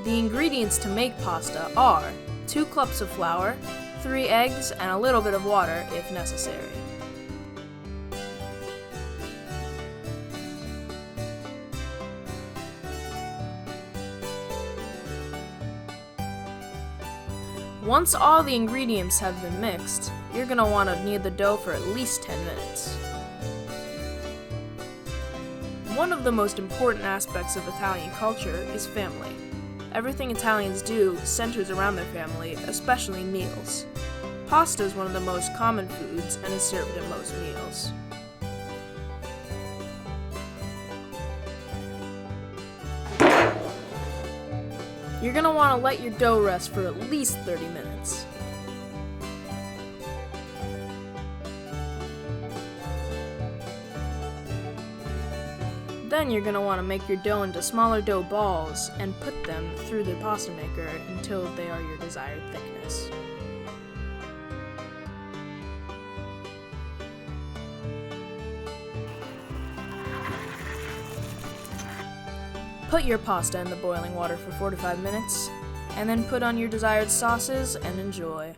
The ingredients to make pasta are 2 cups of flour, 3 eggs, and a little bit of water if necessary. Once all the ingredients have been mixed, you're going to want to knead the dough for at least 10 minutes. One of the most important aspects of Italian culture is family. Everything Italians do centers around their family, especially meals. Pasta is one of the most common foods and is served at most meals. You're going to want to let your dough rest for at least 30 minutes. Then you're going to want to make your dough into smaller dough balls and put them through the pasta maker until they are your desired thickness. Put your pasta in the boiling water for 4 to 5 minutes, and then put on your desired sauces and enjoy.